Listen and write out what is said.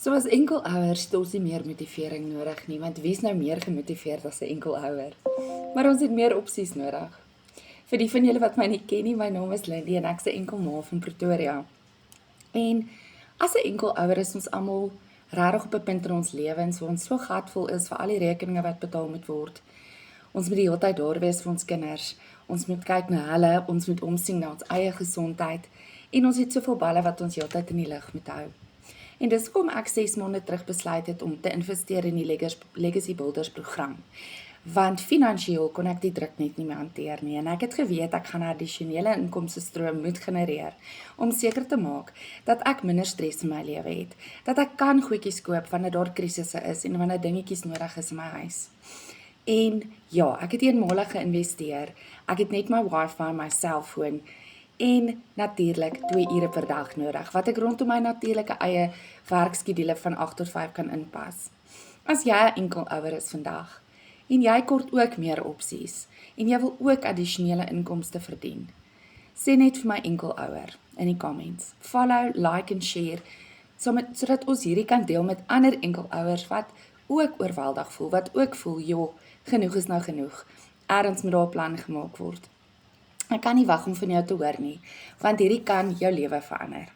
So as enkelouers het ons nie meer motivering nodig nie, want wie is nou meer gemotiveerd as 'n enkelouer? Maar ons het meer opsies nodig. Vir die van julle wat my nie ken nie, my naam is Lindy en ek's 'n enkelma van Pretoria. En as 'n enkelouer is ons almal regtig op 'n punt in ons lewens waar ons so gatvol is vir al die rekeninge wat betaal moet word. Ons moet die hele tyd daar wees vir ons kinders. Ons moet kyk na hulle, ons moet omsien na ons eie gesondheid en ons het soveel balle wat ons heeltyd in die lug moet hou. En dis hoekom ek 6 maande terug besluit het om te investeer in die Legacy Builders program. Want finansiëel kon ek die druk net nie meer hanteer nie en ek het geweet ek gaan 'n addisionele inkomstestroom moet genereer om seker te maak dat ek minder stres in my lewe het, dat ek kan goedjies koop wanneer daar krisisse is en wanneer dingetjies nodig is in my huis. En ja, ek het eenmalig geïnvesteer. Ek het net my wifi, my selfoon en natuurlik 2 ure per dag nodig, wat ek rondom my natuurlike eie werkskedule van 8 tot 5 kan inpas. As jy 'n enkelouer is vandag, en jy kort ook meer opsies, en jy wil ook addisionele inkomste verdien, sê net vir my enkelouer in die comments, follow, like en share, sodat ons hierdie kan deel met ander enkelouers wat ook oorweldig voel, wat ook voel, joh, genoeg is nou genoeg, ergens moet daar 'n plan gemaak word. Ek kan nie wag om van jou te hoor nie, want hierdie kan jou lewe verander.